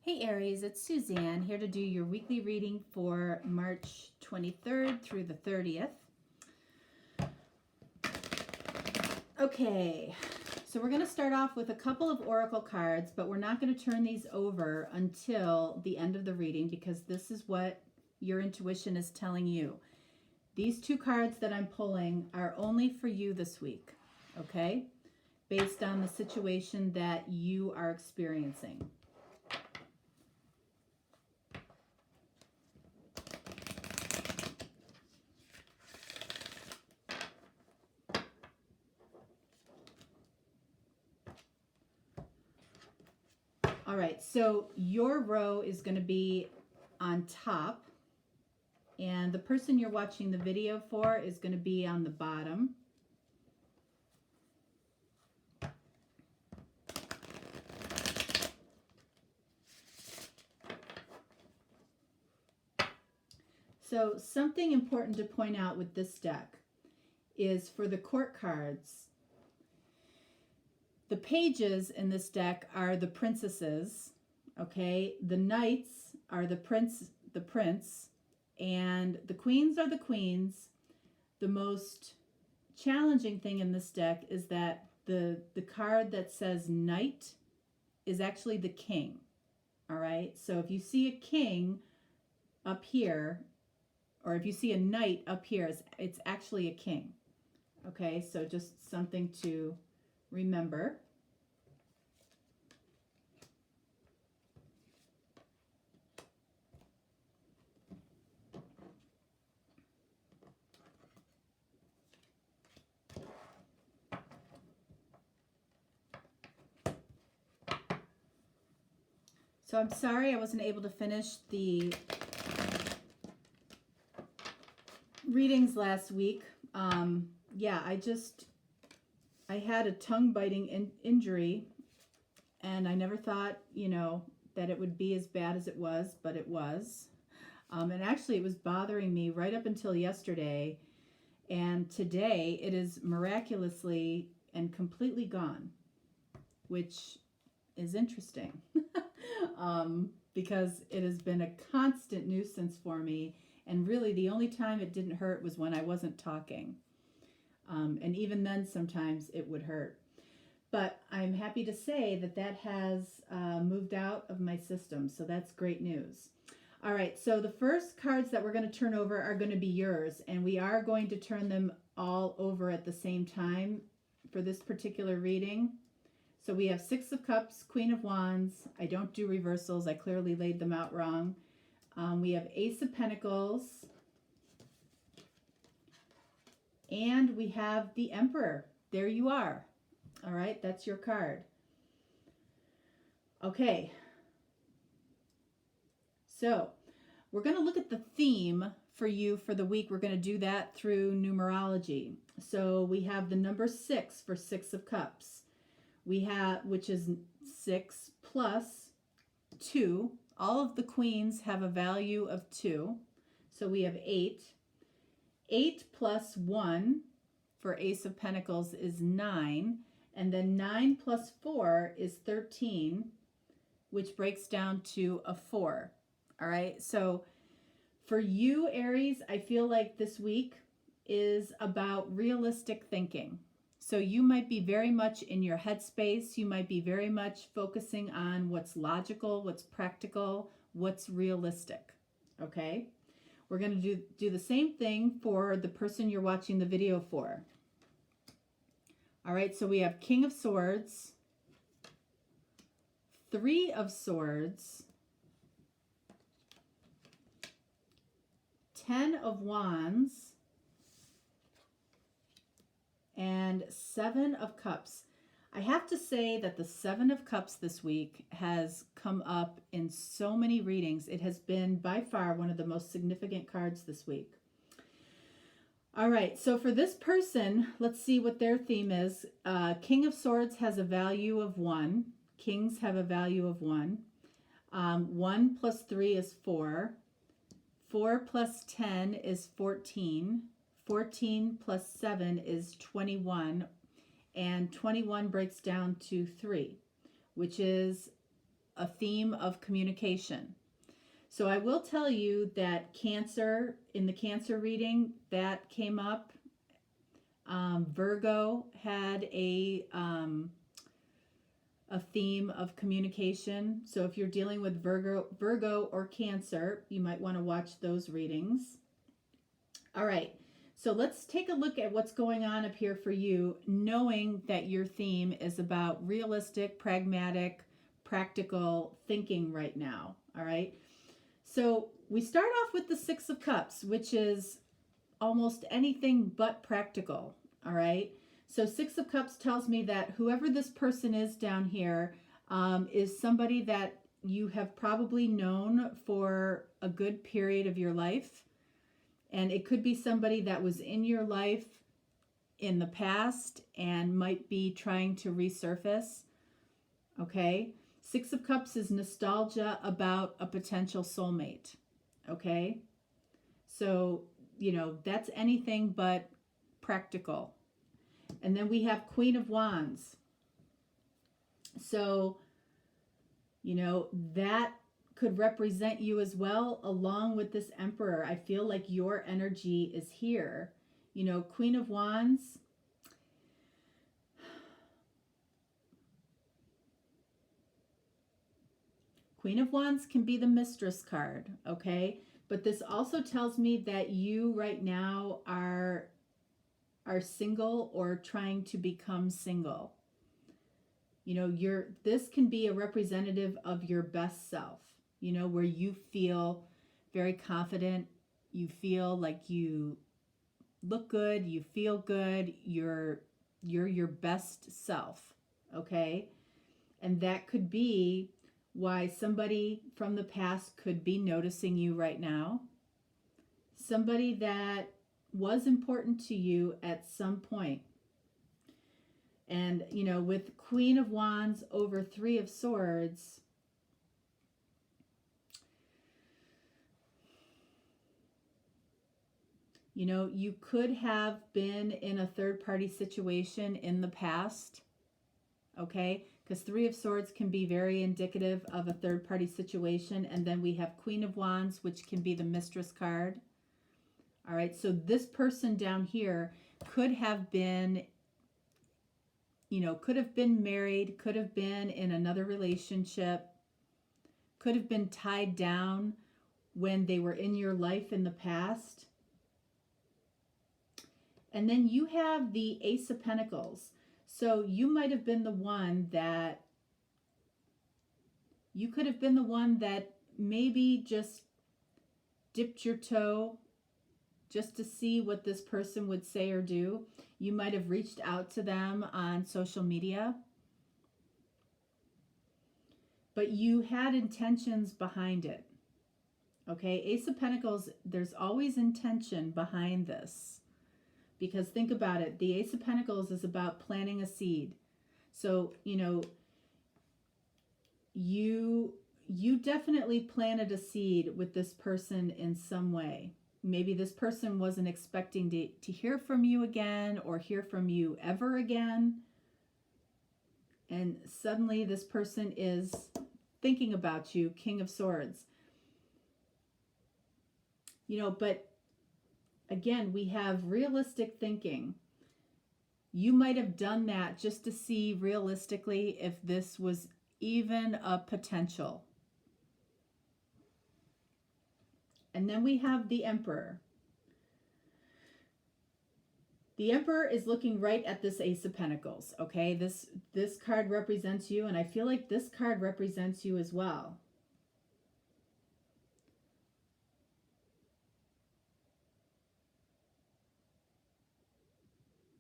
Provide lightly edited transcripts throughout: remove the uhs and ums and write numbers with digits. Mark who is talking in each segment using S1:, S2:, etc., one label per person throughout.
S1: Hey Aries, it's Suzanne here to do your weekly reading for March 23rd through the 30th. Okay, so we're going to start off with a couple of oracle cards, but we're not going to turn these over until the end of the reading because this is what your intuition is telling you. These two cards that I'm pulling are only for you this week, okay? Based on the situation that you are experiencing. All right, so your row is going to be on top, and the person you're watching the video for is going to be on the bottom. So something important to point out with this deck is for the court cards, the pages in this deck are the princesses, okay? The knights are the prince, and the queens are the queens. The most challenging thing in this deck is that the card that says knight is actually the king, all right? So if you see a king up here, or if you see a knight up here, it's actually a king, okay? So just something to remember. So I'm sorry I wasn't able to finish the readings last week. Yeah, I had a tongue biting injury, and I never thought, that it would be as bad as it was, but it was. And actually it was bothering me right up until yesterday. And today it is miraculously and completely gone, which is interesting. Because it has been a constant nuisance for me, and really the only time it didn't hurt was when I wasn't talking, and even then sometimes it would hurt, but I'm happy to say that has moved out of my system, so that's great news. All right, so the first cards that we're going to turn over are going to be yours, and we are going to turn them all over at the same time for this particular reading. So we have Six of Cups, Queen of Wands. I don't do reversals. I clearly laid them out wrong. We have Ace of Pentacles. And we have the Emperor. There you are. All right, that's your card. Okay. So we're going to look at the theme for you for the week. We're going to do that through numerology. So we have the number 6 for Six of Cups. We have, which is 6 plus 2. All of the queens have a value of 2. So we have 8. 8 plus 1 for Ace of Pentacles is 9. And then 9 plus 4 is 13, which breaks down to a 4. All right. So for you, Aries, I feel like this week is about realistic thinking. So you might be very much in your headspace. You might be very much focusing on what's logical, what's practical, what's realistic, okay? We're going to do the same thing for the person you're watching the video for. All right, so we have King of Swords, 3 of Swords, 10 of Wands, and 7 of Cups. I have to say that the 7 of Cups this week has come up in so many readings. It has been by far one of the most significant cards this week. All right, so for this person, let's see what their theme is. King of Swords has a value of 1. Kings have a value of 1. 1 plus 3 is 4. 4 plus 10 is 14. 14 plus 7 is 21, and 21 breaks down to 3, which is a theme of communication. So I will tell you that Cancer, in the Cancer reading, that came up. Virgo had a theme of communication. So if you're dealing with Virgo or Cancer, you might want to watch those readings. All right. So let's take a look at what's going on up here for you, knowing that your theme is about realistic, pragmatic, practical thinking right now. All right. So we start off with the Six of Cups, which is almost anything but practical. All right. So Six of Cups tells me that whoever this person is down here is somebody that you have probably known for a good period of your life. And it could be somebody that was in your life in the past and might be trying to resurface. Okay. Six of Cups is nostalgia about a potential soulmate. Okay. So, you know, that's anything but practical. And then we have Queen of Wands. So, you know, that could represent you as well, along with this Emperor. I feel like your energy is here. You know, Queen of Wands. Queen of Wands can be the Mistress card, okay? But this also tells me that you right now are single or trying to become single. You know, this can be a representative of your best self, you know, where you feel very confident, you feel like you look good, you feel good, you're your best self, okay? And that could be why somebody from the past could be noticing you right now. Somebody that was important to you at some point. And, you know, with Queen of Wands over Three of Swords, you know, you could have been in a third-party situation in the past, okay? Because Three of Swords can be very indicative of a third-party situation. And then we have Queen of Wands, which can be the Mistress card. All right, so this person down here could have been, you know, could have been married, could have been in another relationship, could have been tied down when they were in your life in the past. And then you have the Ace of Pentacles. So you might have been the one that, you could have been the one that maybe just dipped your toe just to see what this person would say or do. You might have reached out to them on social media, but you had intentions behind it. Okay, Ace of Pentacles, there's always intention behind this. Because think about it, the Ace of Pentacles is about planting a seed. So, you know, you definitely planted a seed with this person in some way. Maybe this person wasn't expecting to hear from you again or hear from you ever again. And suddenly this person is thinking about you, King of Swords. You know, but again, we have realistic thinking. You might have done that just to see realistically if this was even a potential. And then we have the Emperor. The Emperor is looking right at this Ace of Pentacles, okay? This card represents you, and I feel like this card represents you as well.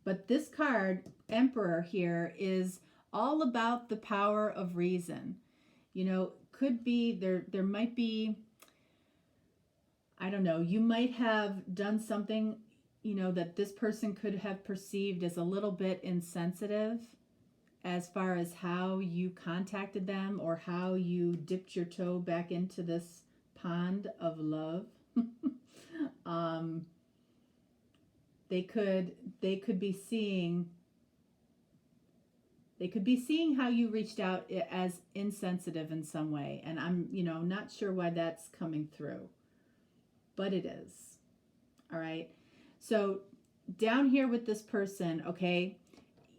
S1: But this card, Emperor here, is all about the power of reason. You know, could be, there might be, I don't know, you might have done something, you know, that this person could have perceived as a little bit insensitive as far as how you contacted them or how you dipped your toe back into this pond of love. They could be seeing They could be seeing how you reached out as insensitive in some way. And I'm, not sure why that's coming through, but it is. All right. So down here with this person, okay,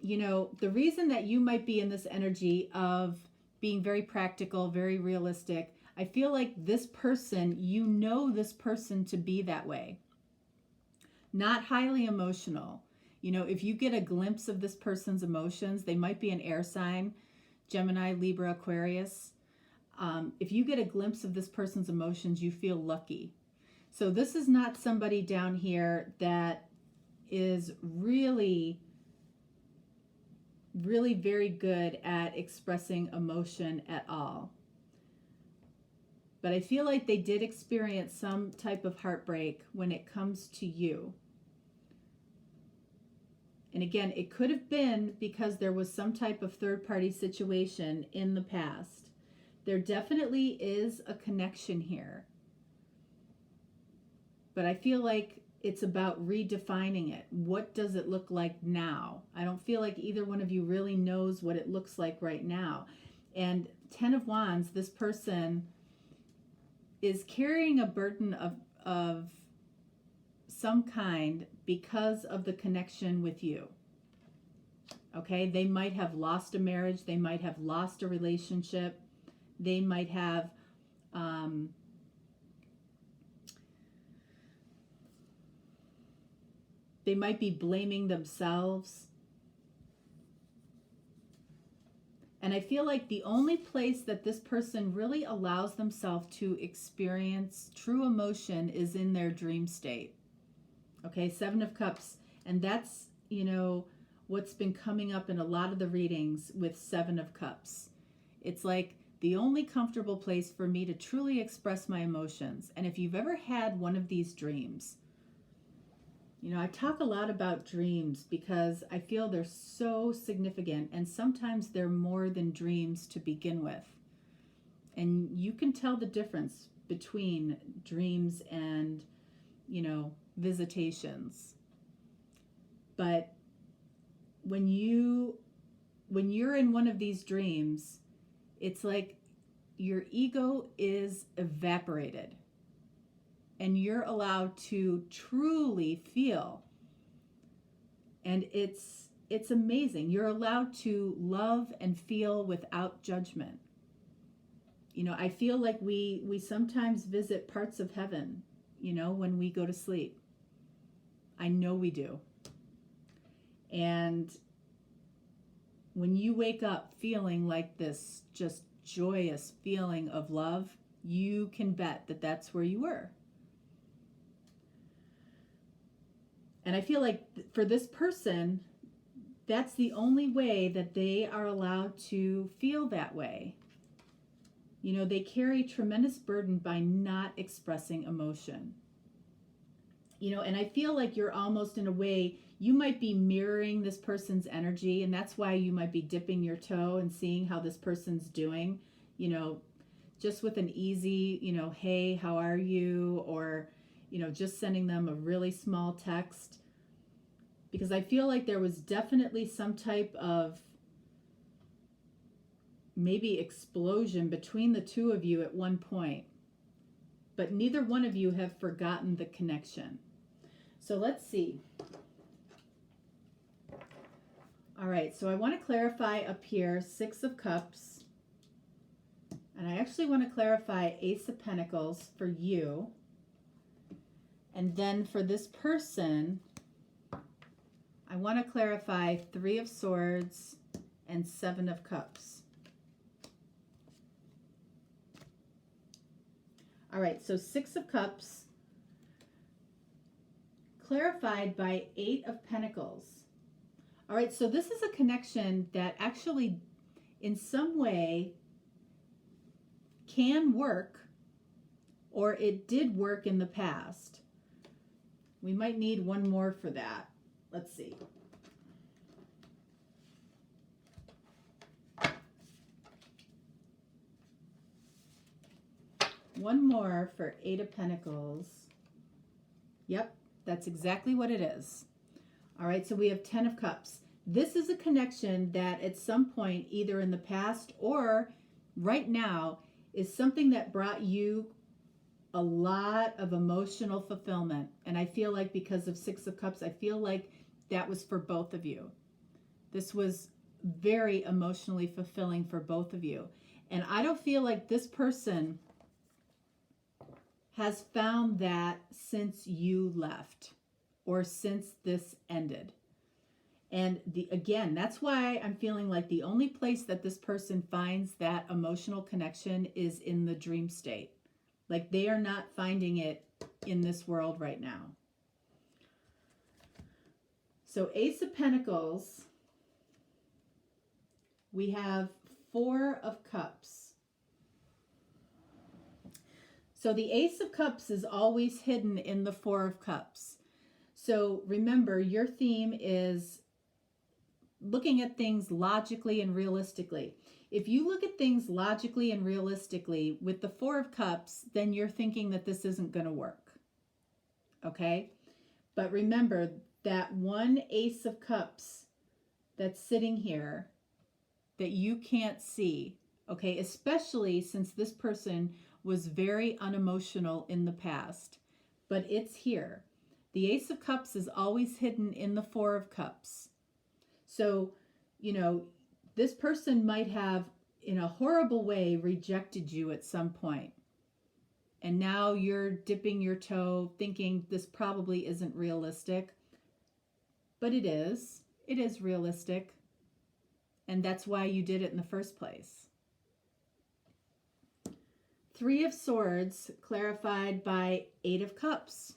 S1: the reason that you might be in this energy of being very practical, very realistic, I feel like this person, this person to be that way. Not highly emotional. If you get a glimpse of this person's emotions, they might be an air sign, Gemini, Libra, Aquarius. If you get a glimpse of this person's emotions, you feel lucky. So this is not somebody down here that is really very good at expressing emotion at all. But I feel like they did experience some type of heartbreak when it comes to you. And again, it could have been because there was some type of third-party situation in the past. There definitely is a connection here. But I feel like it's about redefining it. What does it look like now? I don't feel like either one of you really knows what it looks like right now. And 10 of Wands, this person is carrying a burden of some kind because of the connection with you. Okay, they might have lost a marriage, they might have lost a relationship, they might have they might be blaming themselves. And I feel like the only place that this person really allows themselves to experience true emotion is in their dream state. Okay, 7 of Cups. And that's, what's been coming up in a lot of the readings with 7 of Cups. It's like the only comfortable place for me to truly express my emotions. And if you've ever had one of these dreams, I talk a lot about dreams because I feel they're so significant, and sometimes they're more than dreams to begin with. And you can tell the difference between dreams and, visitations. But when you're in one of these dreams, it's like your ego is evaporated. And you're allowed to truly feel. And it's amazing. You're allowed to love and feel without judgment. I feel like we sometimes visit parts of heaven, when we go to sleep. I know we do. And when you wake up feeling like this just joyous feeling of love, you can bet that that's where you were. And I feel like for this person, that's the only way that they are allowed to feel that way. They carry tremendous burden by not expressing emotion. And I feel like you're almost in a way, you might be mirroring this person's energy, and that's why you might be dipping your toe and seeing how this person's doing, just with an easy, hey, how are you? Or, just sending them a really small text. Because I feel like there was definitely some type of maybe explosion between the two of you at one point. But neither one of you have forgotten the connection. So let's see. All right, so I want to clarify up here 6 of Cups. And I actually want to clarify Ace of Pentacles for you. And then for this person, I want to clarify 3 of Swords and 7 of Cups. All right, so 6 of Cups clarified by 8 of Pentacles. All right, so this is a connection that actually in some way can work, or it did work in the past. We might need one more for that. Let's see. One more for 8 of Pentacles. Yep, that's exactly what it is. All right, so we have 10 of Cups. This is a connection that at some point, either in the past or right now, is something that brought you a lot of emotional fulfillment. And I feel like because of Six of Cups, I feel like that was for both of you. This was very emotionally fulfilling for both of you. And I don't feel like this person has found that since you left or since this ended. And again, that's why I'm feeling like the only place that this person finds that emotional connection is in the dream state. Like they are not finding it in this world right now. So Ace of Pentacles, we have Four of Cups. So the Ace of Cups is always hidden in the Four of Cups. So remember, your theme is looking at things logically and realistically. If you look at things logically and realistically with the Four of Cups, then you're thinking that this isn't going to work. Okay? But remember that one Ace of Cups that's sitting here that you can't see, okay? Especially since this person was very unemotional in the past, but it's here. The Ace of Cups is always hidden in the Four of Cups. So, this person might have, in a horrible way, rejected you at some point. And now you're dipping your toe thinking this probably isn't realistic. But it is. It is realistic. And that's why you did it in the first place. Three of Swords, clarified by Eight of Cups.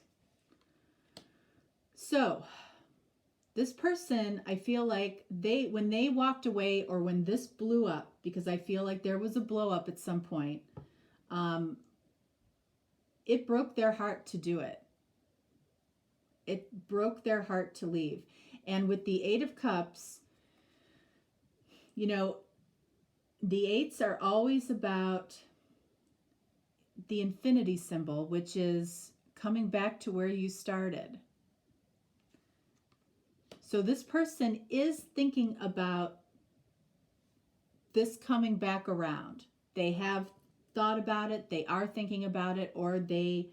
S1: So, this person, I feel like when they walked away or when this blew up, because I feel like there was a blow up at some point, it broke their heart to do it. It broke their heart to leave. And with the Eight of Cups, the eights are always about the infinity symbol, which is coming back to where you started. So this person is thinking about this coming back around. They have thought about it, they are thinking about it, or they,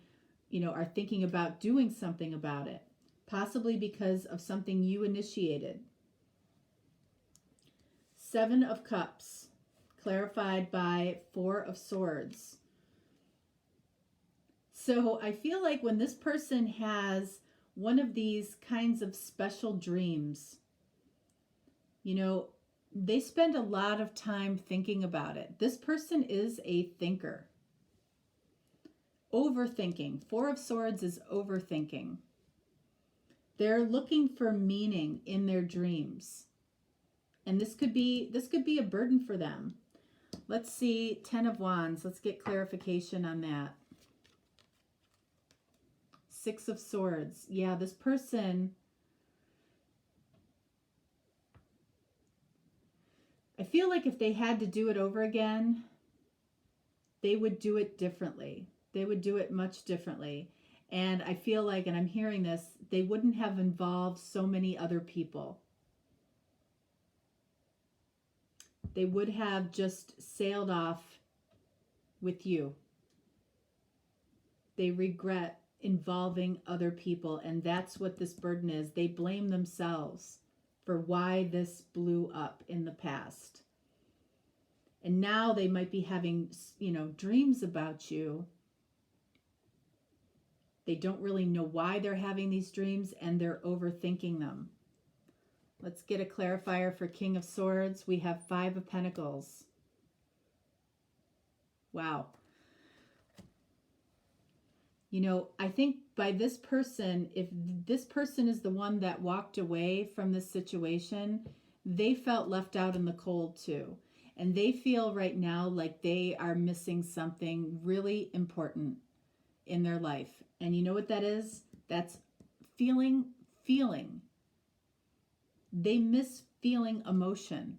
S1: are thinking about doing something about it, possibly because of something you initiated. Seven of Cups, clarified by Four of Swords. So I feel like when this person has one of these kinds of special dreams, they spend a lot of time thinking about it. This person is a thinker. Overthinking. Four of Swords is overthinking. They're looking for meaning in their dreams. And this could be a burden for them. Let's see, Ten of Wands. Let's get clarification on that. Six of Swords. Yeah, this person, I feel like if they had to do it over again, they would do it differently. They would do it much differently. And I feel like, and I'm hearing this, they wouldn't have involved so many other people. They would have just sailed off with you. They regret involving other people, and that's what this burden is. They blame themselves for why this blew up in the past. And now they might be having, dreams about you. They don't really know why they're having these dreams, and they're overthinking them. Let's get a clarifier for King of Swords. We have Five of Pentacles. Wow. I think by this person, if this person is the one that walked away from this situation, they felt left out in the cold too. And they feel right now like they are missing something really important in their life. And you know what that is? That's feeling. They miss feeling emotion.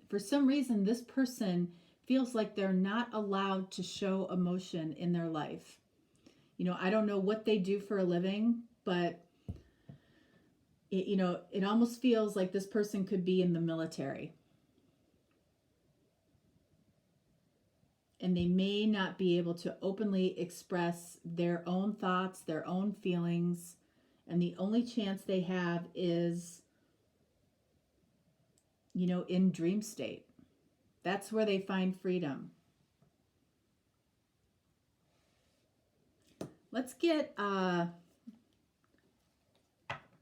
S1: For some reason, this person feels like they're not allowed to show emotion in their life. I don't know what they do for a living, but, it almost feels like this person could be in the military. And they may not be able to openly express their own thoughts, their own feelings. And the only chance they have is, in dream state. That's where they find freedom. Let's get a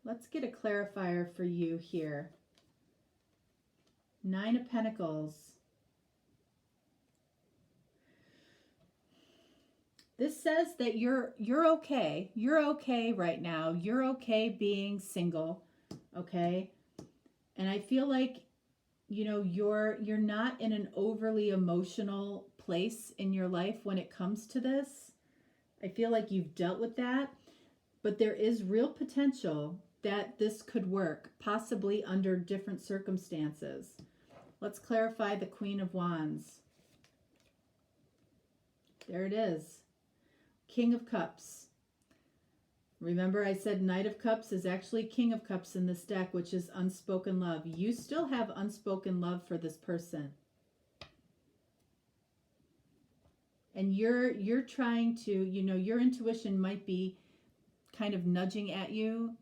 S1: clarifier for you here. 9 of Pentacles. This says that you're okay. You're okay right now. You're okay being single, okay? And I feel like, you're not in an overly emotional place in your life when it comes to this. I feel like you've dealt with that, but there is real potential that this could work, possibly under different circumstances. Let's clarify the Queen of Wands. There it is. King of Cups. Remember I said Knight of Cups is actually King of Cups in this deck, which is unspoken love. You still have unspoken love for this person. And you're trying to, your intuition might be kind of nudging at you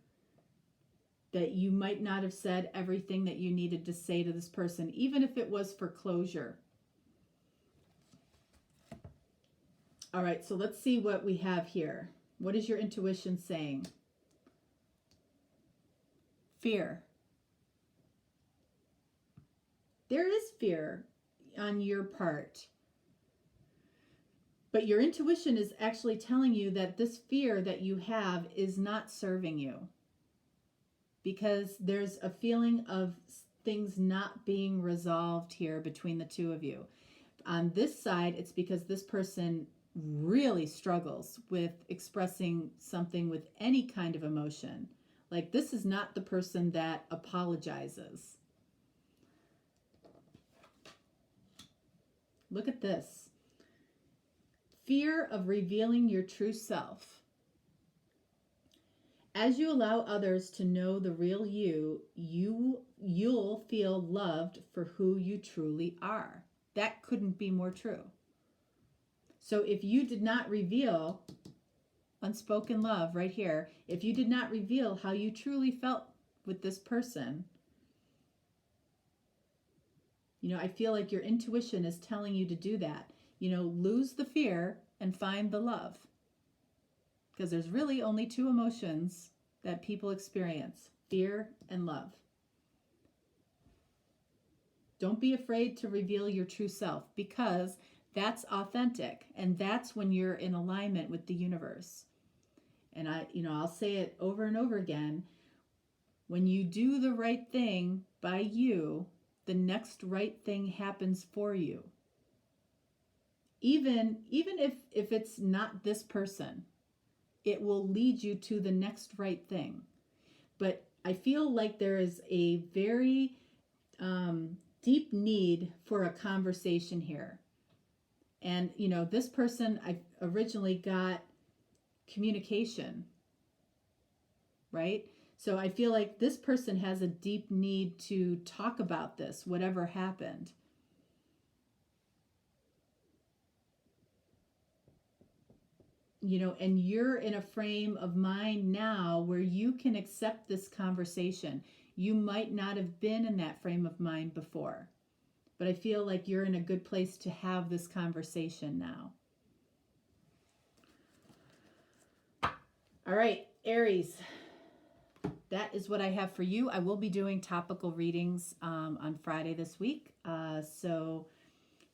S1: that you might not have said everything that you needed to say to this person, even if it was for closure. All right, so let's see what we have here. What is your intuition saying? Fear. There is fear on your part. But your intuition is actually telling you that this fear that you have is not serving you. Because there's a feeling of things not being resolved here between the two of you. On this side, it's because this person really struggles with expressing something with any kind of emotion. Like, this is not the person that apologizes. Look at this. Fear of revealing your true self. As you allow others to know the real you, you'll feel loved for who you truly are. That couldn't be more true. So if you did not reveal unspoken love right here, if you did not reveal how you truly felt with this person, I feel like your intuition is telling you to do that. Lose the fear and find the love. Because there's really only 2 emotions that people experience, fear and love. Don't be afraid to reveal your true self, because that's authentic, and that's when you're in alignment with the universe. And I'll say it over and over again. When you do the right thing by you, the next right thing happens for you. Even if it's not this person, it will lead you to the next right thing. But I feel like there is a very deep need for a conversation here. And, this person, I originally got communication, right? So I feel like this person has a deep need to talk about this, whatever happened. And you're in a frame of mind now where you can accept this conversation. You might not have been in that frame of mind before. But I feel like you're in a good place to have this conversation now. All right, Aries. That is what I have for you. I will be doing topical readings on Friday this week. So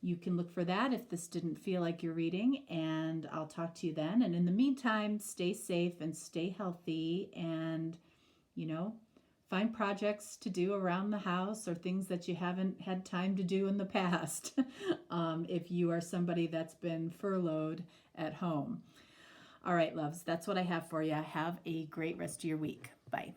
S1: you can look for that if this didn't feel like your reading. And I'll talk to you then. And in the meantime, stay safe and stay healthy. And, find projects to do around the house or things that you haven't had time to do in the past if you are somebody that's been furloughed at home. All right, loves, that's what I have for you. Have a great rest of your week. Bye.